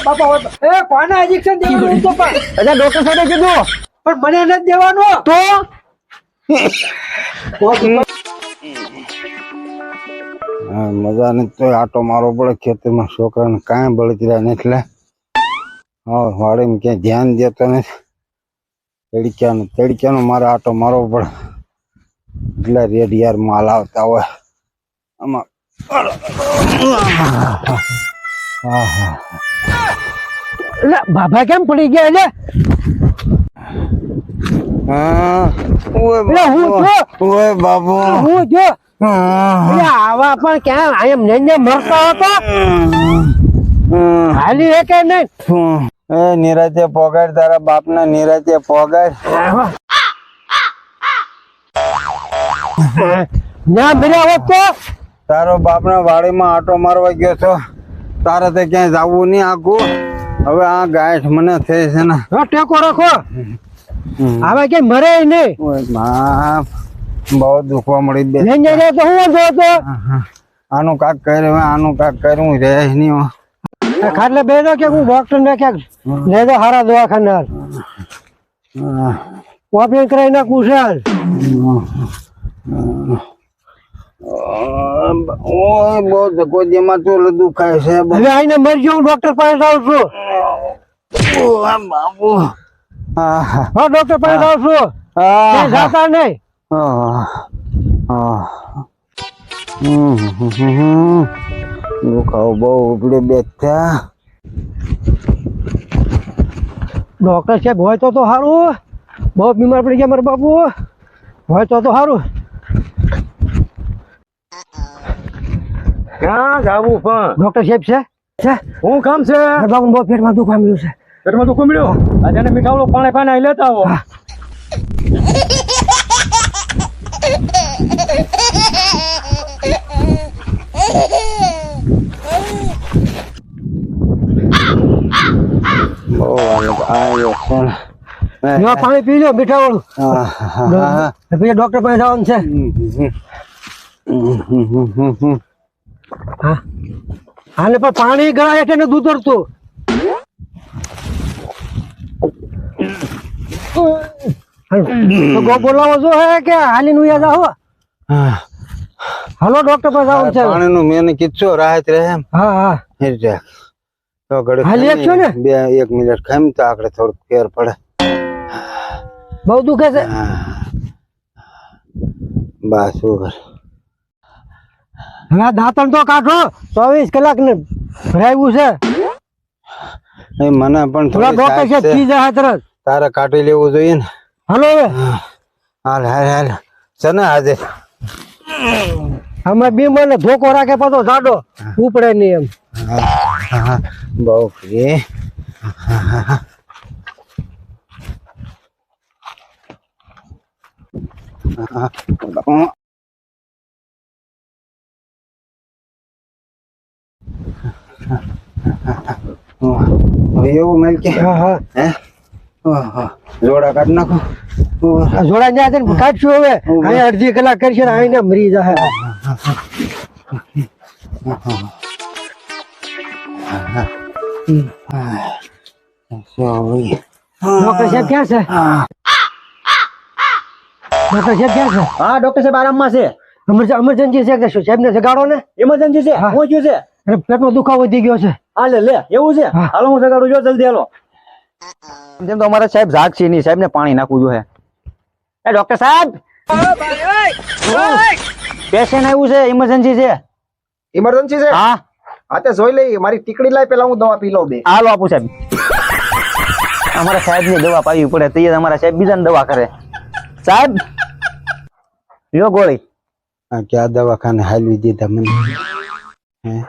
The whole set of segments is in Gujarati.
બાપા એ કોને ઇન્જેક્શન દેવાનું તો પણ અચ્છા ડોક્ટર સાહેબે કીધું પણ મને નથી દેવાનું તો મજા નથી તો આટો મારો પડે ખેતરમાં છોકરાને કાંઈ બળતરા નથી એટલે વાડીમાં ક્યાંય ધ્યાન દેતો નથી તડક્યાનો મારે આટો મારવો પડે એટલે રેડ યાર માલ આવતા હોય આમાં બાબા કેમ પડી ગયા ઓય બાબુ હું જો આવા પણ ક્યાં આમ ને મરતો હતો હાલી હે કે નહીં એ નિરાતે પોગાડ તારા બાપના નિરાતે પોગાડ ના મેરા હોત તો તારો બાપના વાડીમાં આટો મારવા ગયો છો તારે તો ક્યાંય જવું નહીં આખું હવે આ ગાંઠ મને થઈ છે ને ટેકો રાખો હવે કે મરે નહીં બહુ દુખવા મળી બે તો હું જોતો આનું કાક કર્યું રે નહીં ખાટલે બેસો કે હું ડોક્ટર ને ક્યાંક લેજો હારા દવાખાને ઓપરેશન કરાવી નાખું છે ઓય બહુ ધકોજીમાં તો દુખાય છે હવે આઈને મરી જાઉં ડોક્ટર પાસે આવું છું બાબુ હા ડોક્ટર પાસે આવું છું જાતા નહીં દુખાવો બહુ ઉપડે બેઠા ડોક્ટર સાહેબ હોય તો સારું બહુ બીમાર પડી ગયા મારા બાપુ હોય તો સારું ક્યાં જાવું પણ ડોક્ટર સાહેબ છે હું કામ છે બાબુ બહુ પેટમાં દુખવા મળ્યું છે પેટમાં દુખો મળ્યો આજે મીઠાવડો પાણી પાણી લેતા આવો પાણી પી લો મીઠા વાળું પછી ડોક્ટર પાસે જવાનું છે હાલે પણ પાણી ગળાય છે ને દૂધ ઉડતું તો બોલાવો છો હે કે હાલી નું યાદ આવો હાલો ડોક્ટર પાસે જવાનું છે પાણી નું મેં કીધું રાહત રહે એમ હા તો ઘડી હાલી એક છો ને 1 મિનિટ ખામ તો આકડે થોડુંક ફેર પડે બહુ દુખે છે બસ ઉપર હવે દાંતણ તો કાઢો 24 કલાક ને ભરાયું છે મને પણ થોડા ડોક્ટર છે પી જાય તરત તારે કાઢી લેવું જોઈએ ને હાલો હવે હાલ છે ને આજે અમે બીમાર ને ધોકો રાખે પાછો જાડો ઉપડે નહીં એમ બહુ ફ્રી એવું મેલ કે જોડા કાઢ નાખો જોડા ને કાઢશું હવે અહીંયા અડધી કલાક કરશે ને આઈને મરી જાય ડોક્ટર સાહેબ ક્યાં છે ડોક્ટર સાહેબ ક્યાં છે હા ડોક્ટર સાહેબ આરામમાં છે ઇમરજન્સી છે કે શું સાહેબ ને જગાડો ને ઇમરજન્સી છે હું થયું છે પેટમાં દુખાવો વધી ગયો છે હાલે લે એવું છે હાલો હું જગાડું જો જલ્દી હાલો જેમ તો અમારા સાહેબ જાગશે નહીં સાહેબ ને પાણી નાખવું જોઈએ એ ડોક્ટર સાહેબ પેશન્ટ આવ્યું છે ઇમરજન્સી છે ઇમરજન્સી છે હા હા તે જોઈ લઈ મારી ટીકડી લાય પેલા હું દવા પી લઉં બે હાલો આપું સાહેબ અમારા સાહેબ ની દવા પાવી પડે તો અમારા સાહેબ બીજાને દવા કરે સાહેબ લ્યો ગોળી ક્યાં દવાખાને હાલવી દીધા મને હે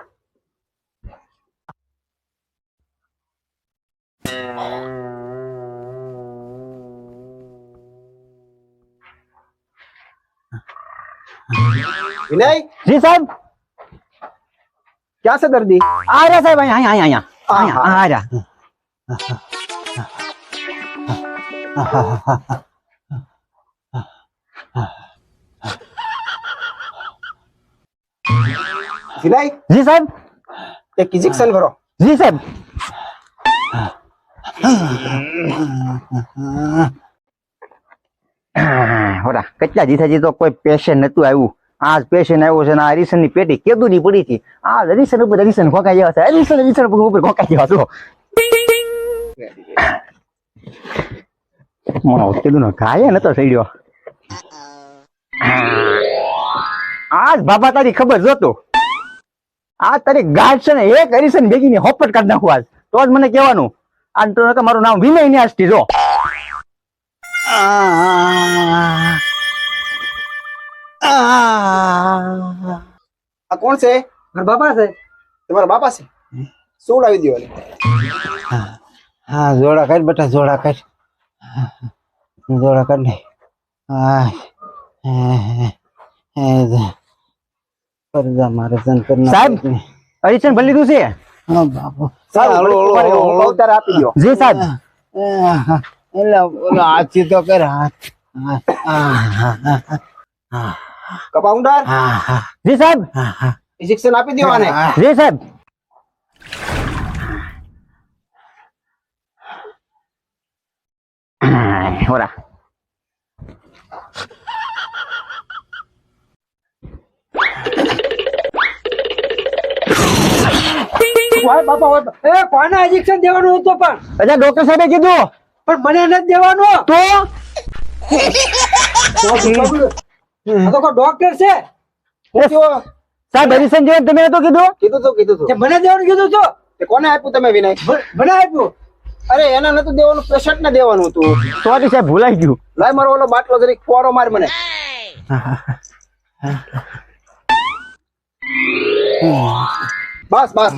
વિનય જી સાહેબ ક્યાં છે દર્દી આ રહ્યા સાહેબ અહીંયા આ રહ્યા વિનય જી સાહેબ એક ઇન્જેક્શન કરો જી સાહેબ હોરા કેટલા જીથાજી તો કોઈ પેશન્ટ નતું આવ્યું. આજ પેશન્ટ આવ્યો છે ને આ હરીશન ની પેટી કેદુની પડી હતી. આ હરીશન ઉપર હરીશન ખોકાઈ ગયા છે. હરીશન ઉપર ખોકાઈ ગયા છો. મને કેદુનો ઘાય નતો થઈ ગયો. આજ બાબા તારી ખબર જોતો આ તારી ગાઢ છે ને એક હરીશન ભેગી ની હોપટ કાઢ નાખું આજ તો જ મને કહેવાનું. આ તો મારું નામ વિનય ને આજથી જો. આ કોણ છે? મારા બાપા છે. તમારા બાપા છે? શું લાવી દો? હા જોડા કાઢ બેટા, જોડા કાઢ, જોડા કાઢ ને. મારે જંતર સાહેબ હરીશન ભલી લીધું છે. હા બાપુ સારું, અવતાર આપી દો. જી સાહેબ. એટલે આછી તો કર હાથ. કપાઉન્ડર જી સાહેબ. ઇન્જેક્શન આપી દો આને. જી સાહેબ. હોરા ઓય બાપા, એ કોને ઇન્જેક્શન દેવાનું હતું? અચ્છા ડોક્ટર સાહેબે કીધું પણ મને નથી દેવાનું. તો આ તો કોઈ ડોક્ટર છે. સાહેબ હરીશન જેવા તમે તો કીધું. કીધું તું. કે મને દેવાનું કીધું તો તે કોને આપ્યું તમે વિનય? મને આપ્યું. અરે એને નતું દેવાનું, પેશન્ટ ને દેવાનું હતું. સોરી સાહેબ ભૂલાઈ ગયું. લાય મારો ઓલો બાટલો જરીક ફોરો માર મને. બસ બસ.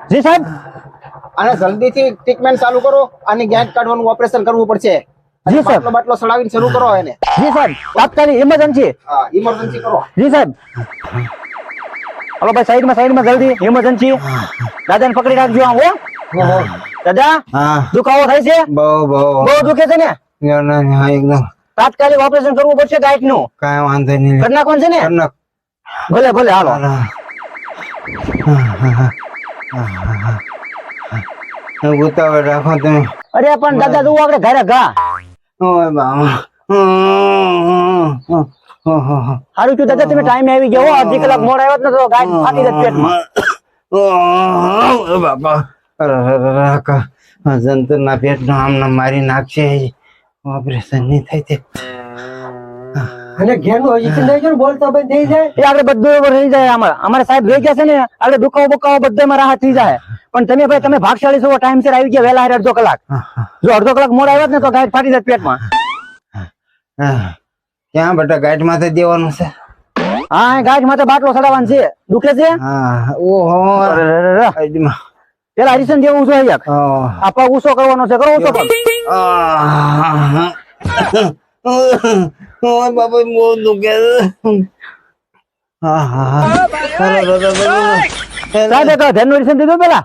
જી સાહેબ. આને જલ્દીથી ટ્રીટમેન્ટ ચાલુ કરો. આની ગાંઠ કાઢવાનું ઓપરેશન કરવું પડશે. જી સાહેબ. બાટલો ચડાવીને શરૂ કરો એને. જી સાહેબ તાત્કાલિક ઇમરજન્સી. હા, ઇમરજન્સી કરો. જી સાહેબ. હલો ભાઈ સાઈડમાં જલ્દી ઇમરજન્સી. દાદાને પકડી રાખજો આમ હો. દાદા દુખાવો થાય છે? બહુ દુખે છે ને? એકદમ તાત્કાલિક ઓપરેશન કરવું પડશે ગાંઠ નું. કઈ વાંધો નહીં. કરી નાખવાનું છે ને? ભલે ભલે હાલો. ઉતાવળ રાખો તમે. અરે પણ દાદા તું આપણે ઘરે ઘા ઓય બાબા. સારું થયું દાદા તમે ટાઈમે આવી ગયા હો. અડધી કલાક મોડ આવ્યો ને તો ગાંઠ ફાટી જાય પેટમાં. બાપા જંતર ના પેટ નો આમને મારી નાખશે. ઓપરેશન નહીં થાય તે. અને ઘેરનું ઇન્જેક્શન દઈ દો ને, બોલતા બંધ થઈ જાય. એ આપણે બધું બરોબર થઈ જાય. અમારા સાહેબ જોઈ ગયા છે ને આપણે દુખાવો બુખાવો બધામાં રાહત થઈ જાય. પણ તમે ભાઈ તમે ભાગશાળી છો, ટાઈમ સર આવી ગયા વહેલા અડધો કલાક. જો અડધો કલાક મોડ આવ્યો ને તો ગાંઠ ફાટી જાય પેટમાં. ક્યાં બેટા ગાંઠ માથે દેવાનું છે? હા ગાંઠ માથે બાટલો ચડાવવાનો છે. દુખે છે? ઓહો પેલા હરીશન જેવું છે આ પગ ઊંચો કરવાનો છે. કરો ઊંચો પગ. બાબા બહુ દુખે. સાહેબ ધ્યાનનું હરીશન દીધું પેલા.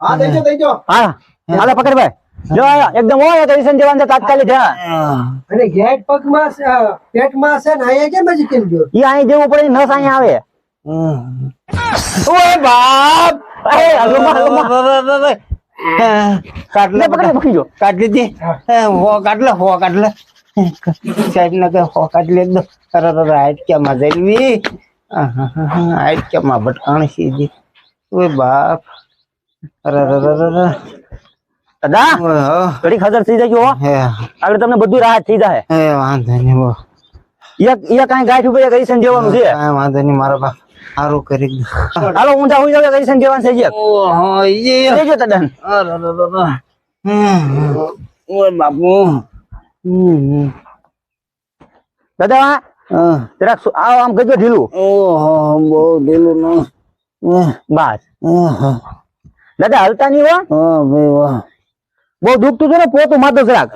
હા, દેજો. હા હાલો પકડ ભાઈ. જો એકદમ હોય તો હરીશન જવાનું છે તાત્કાલિક. અને ગેટ પગમાં પેટમાં છે ને અહીંયા કેમ હજી કેમ ગયો? ઈ અહીં જેવું પડે નસ અહીંયા આવે. ઓય બાપ. પકડી જો. કાઢ લીધી. હો કાઢ લે. સાહેબ ને કે હો કાઢ લે એકદમ. હાઈટ ક્યાં જલવી. હાઈટ ક્યાં ભટકાણી સીધી. ઓય બાપ. દાદા ઘડી ખબર થઈ જાય આગળ તમને બધું રાહત થઈ જાય. વાંધો નહીં. એક કાંઈ ગાંઠ ઉપર હરીશન જવાનું છે. વાંધો નહીં મારા બાપ સારું કરી. હાલો ઊંધા હોઈ જાવ હરીશન જવાનું છે. દાદા બાપુ દાદા જરાક આમ ગજો ઢીલું. ઓહો બહુ ઢીલું ન. બસ દાદા હલતા નહીં હો. ભાઈ વાહ બહુ દુખતું છે ને પોતું મારતો જરાક.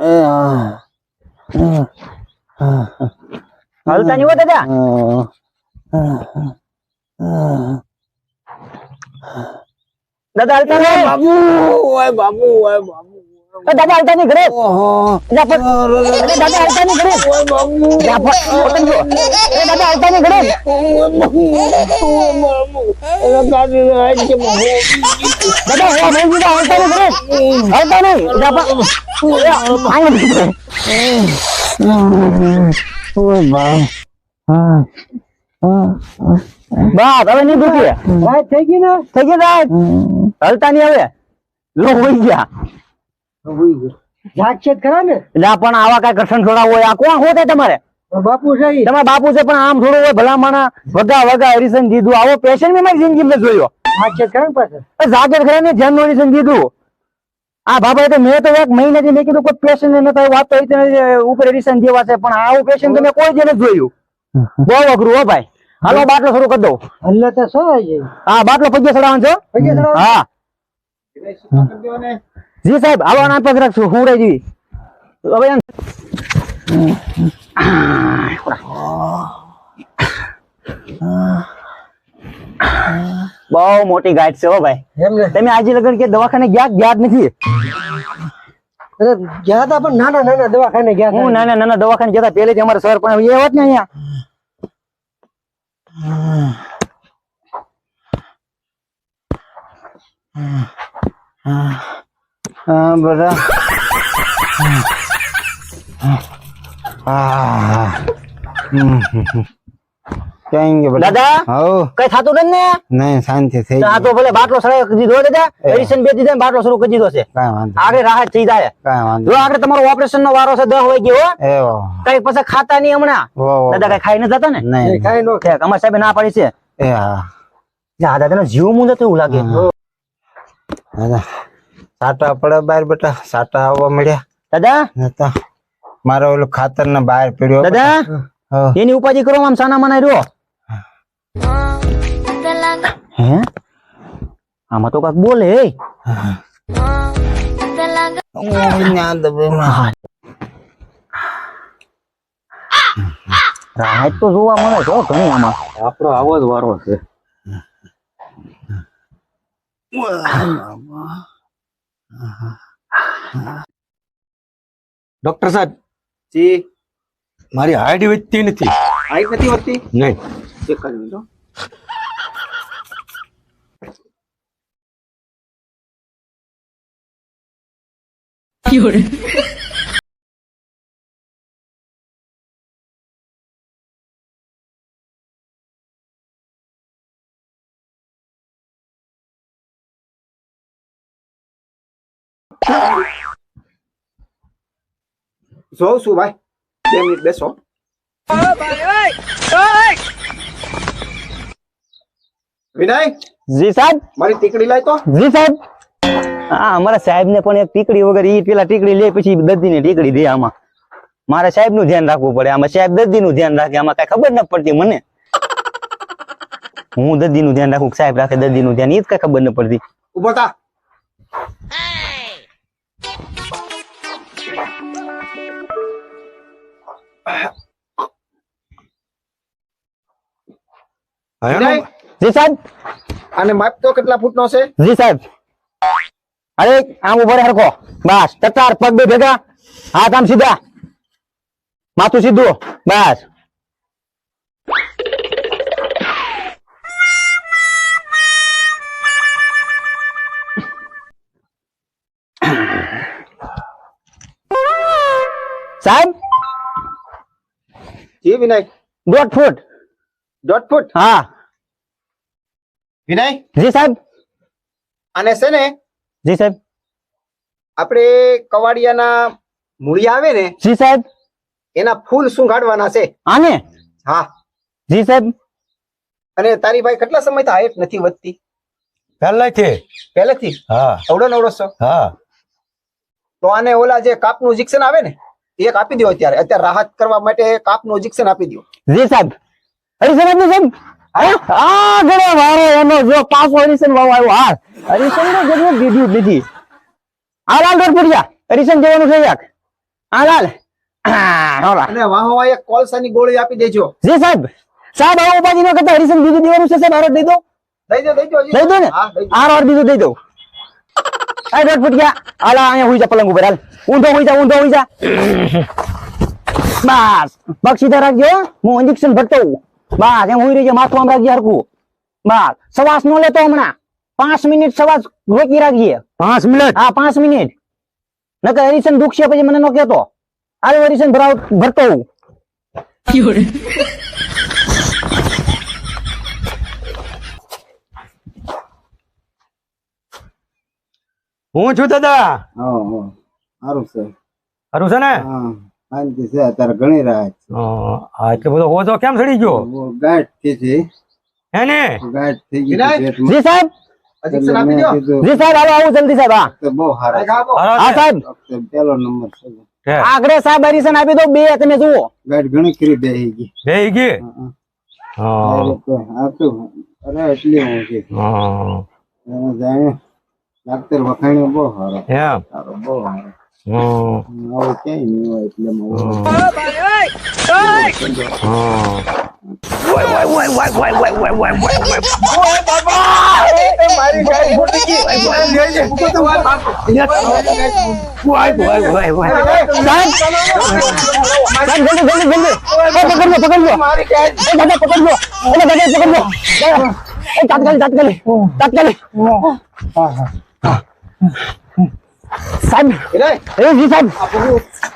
હલતા નહીં હો દાદા. દાદા હલતા નહીં. બાબુ ઓય બાબુ એ દાદા હાલતા નહીં ઘરે જા પણ. એ દાદા હાલતા નહીં ઘરે જા પણ. પતંગ જો. એ દાદા હાલતા નહીં ઘરે દાદા હો નહીં દીધા હાલતા નહીં ઘરે હાલતા નહીં જા પણ. બસ હવે નહીં દુખી રાત થઈ ગઈ ને થઈ ગઈ રાત હલતા નહીં હવે લો હોઈ ગયા જાગશે જ ખરા ને લા પણ આવા કઈ ઘર્ષણ થોડા હોય આ કોણ હોતે તમારે બાપુ છે ઈ. તમારા બાપુ છે પણ આમ થોડું હોય ભલા માણા વગા વગા હરિશન દીધું આવો પેશન્ટ મેં મારી જિંદગીમાં જોયો જાગશે જ ખરા ને પાછળ જાગર ખરા ને ધ્યાન નું હરિશન દીધું આ બાબા તો મેં તો એક મહિનાથી મેં કીધું કોઈ પેશન્ટ ને નતા વાત તો ઉપર હરિશન જેવા છે પણ આવું પેશન્ટ તો મેં કોઈ જ નથી જોયું બહુ અઘરું હો ભાઈ હાલો બાટલો શરૂ કરી દઉં હલ્લે તો શું આવી જાય હા બાટલો પગે ચડાવવાનો છો પગે ચડાવવાનો? હા જી સાહેબ હાલો આના પગ રાખશું હું રહી જેવી હવે બહુ મોટી ગાંઠ છે હો ભાઈ એમ ને તમે આજે લગન કે દવાખાને ગયા જ નથી અરે ગયા હતા પણ નાના નાના દવાખાને ગયા હું હતા નાના નાના દવાખાને જતા પહેલેથી અમારા સર પણ એ વાત ને અહીંયા હા બધા ક્યાં ગયા બધા દાદા હો કઈ થતું નથી ને નહીં શાંતિ થઈ આ તો ભલે બાટલો સડાઈ દીધો દાદા એડિશન બે દીધા ને બાટલો શરૂ કરી દીધો છે કાંઈ વાંધો આગળ રાહત થઈ જાય કાંઈ વાંધો જો આગળ તમારો ઓપરેશન નો વારો છે 10 વાગ્યો હો એવો કઈ પછી ખાતા નહીં હમણાં દાદા કઈ ખાઈ નથી જતા ને નહીં કાંઈ નો ઠીક અમારા સાહેબ ના પાડી છે એ હા જા દાદાનો જીવ મુંજો તો એવું લાગે દાદા સાટા પડે બહાર બેટા સાટા આવવા મળ્યા દાદા નતા મારો ઓલું ખાતર ને બહાર પડ્યો દાદા હો. એની ઉપાધિ કરો આમ સાના મના રહ્યો હે આમાં તો કાક બોલે હે ન્યા દબાઈમાં. રાહત તો જોવા મળે છે હો ઘણી આમાં આપણો આવો જ વારો છે. ડોક્ટર સાહેબ જી મારી હાઈટ વધતી નથી હાઈટ નથી વધતી નહીં ચેક કરી લો. જોઉં છું ભાઈ 2 મિનિટ બેસો. વિનય જી સાહેબ મારી ટીકડી લાય તો. જી સાહેબ હા અમારા સાહેબ ને પણ એક ટીકડી વગર ઈ પેલા ટીકડી લે પછી દર્દી ને ટીકડી દે આમાં મારે સાહેબ નું ધ્યાન રાખવું પડે આમાં સાહેબ દર્દી નું ધ્યાન રાખે આમાં કઈ ખબર ન પડતી મને હું દર્દી નું ધ્યાન રાખું સાહેબ રાખે દર્દી નું ધ્યાન ઈ જ કઈ ખબર ન પડતી ઉભો થા. વિનય જી સાહેબ આને માપ તો કેટલા ફૂટનો છે? જી સાહેબ અરે આમ ઉભો રે હરખો બસ ટટાર પગ બે ભેગા હાથ આમ સીધા માથું સીધું બસ સાહેબ જી વિનય 1.5 ફૂટ 1.5 ફૂટ. હા વિનય જી સાહેબ આને છે ને જી સાહેબ આપણે કવાડિયાના મૂળિયા આવે ને જી સાહેબ એના ફૂલ સુંઘાડવાના છે. આને હા જી સાહેબ અને તારી ભાઈ કેટલા સમયથી હાઈટ નથી વધતી? પહેલાથી પહેલેથી હા અવડો નવડો છો હા તો આને ઓલા જે કાપનું ઇન્જેક્શન આવે ને એક આપી દો. અત્યારે રાહત કરવા માટે કાપનું ઇન્જેક્શન આપી દો. જી સાહેબ હરીશન આપનું સાહેબ હા ઘણો વારો એનો જો પાછો હરીશન વાવ આવ્યો હા હરીશન ને જન્મ દીધું જ નથી આ લાલ રોડ પડ્યા હરીશન જવાનું છે એક આ લાલ હોલા અને વાહો એક કોલસાની ગોળી આપી દેજો. જી સાહેબ સાહેબ આવો ઉપાધિ ન કરતા હરીશન બીજું દેવાનું છે સાહેબ આરો દઈ દો દઈ દો દઈ દો ને હા દઈ દો. આરો બીજું દઈ દો આ દોઢ ફૂટિયા આલા અહીંયા હુઈ જા પલંગ ઉપર હાલ ઊંધો હુઈ જા બસ પગ સીધા રાખજો હું ઇન્જેક્શન ભરતો બસ એમ હુઈ રહેજે માથું આમ રાખજે હરકું બસ શ્વાસ નો લેતો હમણાં 5 મિનિટ શ્વાસ રોકી રાખજે 5 મિનિટ હા 5 મિનિટ નકર એરિશન દુખશે પછી મને નો કહેતો હાલ એરિશન ભરતો હું છું દાદા સારું છે સારું છે ને હા શાંતિ છે અત્યારે ઘણી રાહત છે આ એટલો બધો હોજો કેમ સડી ગયો ગાંઠ થઈ છે હે ને ગાંઠ થઈ ગઈ વિનાયક! પેટમાં. જી સાહેબ ઇન્જેક્શન આપી દો. કીધું, જી સાહેબ હાલો આવું જલ્દી સાહેબ હા તો બહુ સારા છે. હા સાહેબ ડોક્ટર પહેલો નંબર છે હે, આગળ સાહેબ એરિશન આપી દો બે તમે જુઓ ગાંઠ ઘણી કરી બેસી ગઈ બેહી ગઈ હા. આટલું અરે એટલી હું છે એને જાણે ડાક્ટર વખાણે બહુ સારો એમ સારો બહુ સારો હમ, આવું ક્યાંય નહીં હોય એટલે મારી ગાડી ફૂટી ગઈ. સાહેબ જલ્દી જલ્દી પકડજો મારી ગાડી. એ દાદા પકડજો એ તાત્કાલિક સાહેબ વિનાયક! એ જી સાહેબ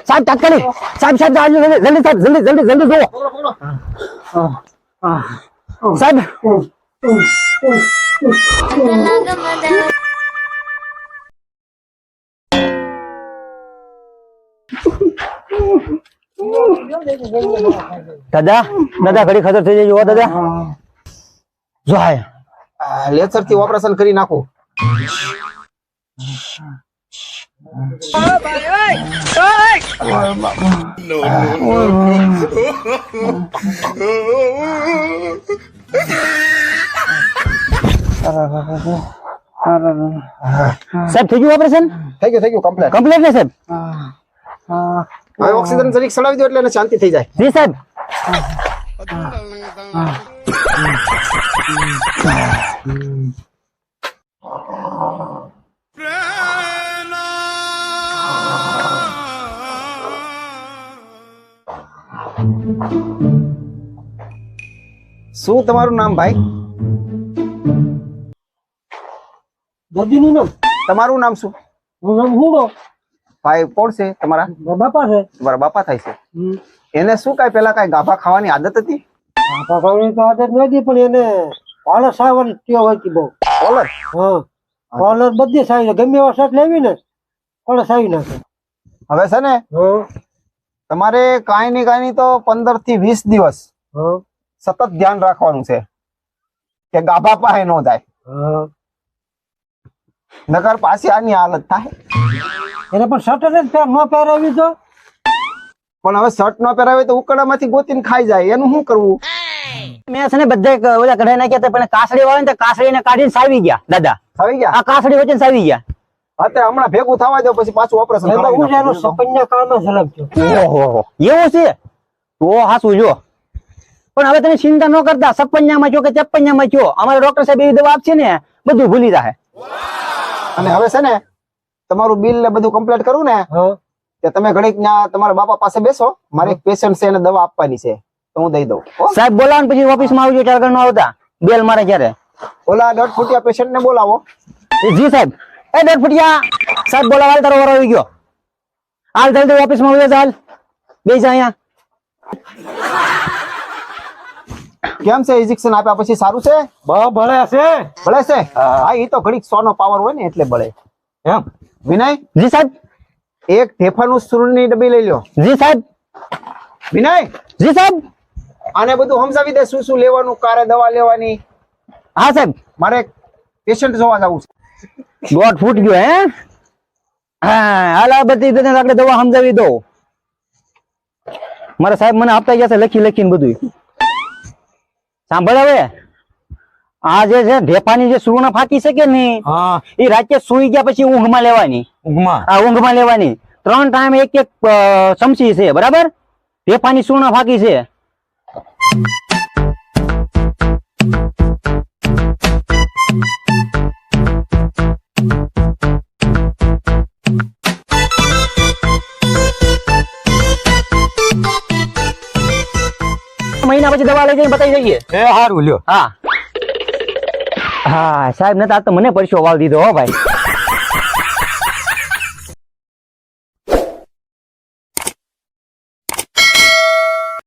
સાહેબ તાત્કાલિક સાહેબ જલ્દી સાહેબ જલ્દી જુઓ સાહેબ દાદા ઘડી ખતર થઈ જાય જુઓ દાદા જો હાય લેસર થી ઓપરેશન કરી નાખો. સાહેબ થઈ ગયું ઓપરેશન થઈ ગયું કમ્પ્લીટ. કમ્પ્લીટ ને સાહેબ હવે ઓક્સિજન જરીક ચડાવી દો એટલે એને શાંતિ થઈ જાય. જી સાહેબ શું તમારું નામ ભાઈ? દર્દીનું નામ તમારું નામ શું હું નામ હુડો ભાઈ? કોણ છે તમારા? બાપા છે તમારા બાપા થાય છે. એને શું કઈ પેલા કઈ ગાભા ખાવાની આદત હતી? બાપા ખાવાની તો આદત નથી પણ એને કોલર સાવવાની ટેવ હતી બહુ કોલર? હા કોલર બધી સાવી ગમે એવા શર્ટ લેવી ને કોલર સાવી નાખે હવે છે ને હા તમારે કાંઈ નહીં તો 15 થી 20 દિવસ હા સતત ધ્યાન રાખવાનું છે કે ગાભા પાસે ન જાય, હા નકર પાછી આની હાલત થાય. એને પણ શર્ટ જ ન પહેરાવી તો પણ હવે શર્ટ ન પહેરાવે તો ઉકળામાંથી ગોતીને ખાઈ જાય, એનું શું કરવું? મેં છે ને બધે ઓલા કઢાઈ નાખ્યા હતા પણ કાસડી વાળા ને કાસડીને કાઢીને સાવી ગયા દાદા આવી ગયા? આ કાસડી વચ્ચે સાવી ગયા અત્યારે હમણાં ભેગું થવા દો પછી પાછું ઓપરેશન એમાં હું એનો સપનના કાળમાં ઝડપ ઓહો એવું છે તો હાસું જો પણ હવે તમે ચિંતા ન કરતા 56માં છો કે 53માં છો અમારા ડોક્ટર સાહેબ એવી દવા આપશે ને બધું ભૂલી જાય. અને હવે છે ને તમારું બિલ ને બધું કમ્પ્લીટ કરું ને હા કે તમે ઘડીક ત્યાં તમારા બાપા પાસે બેસો, મારે એક પેશન્ટ છે એને દવા આપવાની છે તો હું દઈ દઉં. હો? સાહેબ બોલાવો પછી ઓફિસમાં આવજો 4 નો આવતા બેલ મારે ક્યારે ઓલા 1.5 ફૂટિયા પેશન્ટ ને બોલાવો. જી સાહેબ એ 1.5 ફૂટિયા સાહેબ બોલાવો હાલ તારો વારો આવી ગયો હાલ જલ્દી ઓફિસમાં આવજો હાલ બે જા અહીંયા. કેમ છે? ઇન્જેક્શન આપ્યા પછી સારું છે? બહુ ભળે છે ભલે છે? હા એ તો ઘડીક 100 નો પાવર હોય ને એટલે ભલે. એમ વિનય, જી સાહેબ એક ઢેફાનું સુરની ડબ્બી લઈ લો. જી સાહેબ વિનય, જી સાહેબ આને બધું સમજાવી દે શું લેવાનું, કારે દવા લેવાની. હા સાહેબ મારે પેશન્ટ જોવા જવું છે. દોઢ ફૂટ ગયો હે હા હાલ આ બધી તને આપણે દવા સમજાવી દો. મારા સાહેબ મને આપતા ગયા છે લખીને બધું. સાંભળ હવે આ જે છે ઢેફાની જે સુવર્ણ ફાકી છે કે નહીં હા એ રાતે સુઈ ગયા પછી ઊંઘમાં લેવાની. ઊંઘમાં આ ઊંઘમાં લેવાની 3 ટાઈમ એક ચમચી છે બરાબર. ઢેફાની સુવર્ણ ફાકી છે. મહિના પછી દવા લઈ જઈને બતાવી દઈએ એ સારું લ્યો. હા હા સાહેબ ને તો મને પરસ્યો વાળ દીધો હો ભાઈ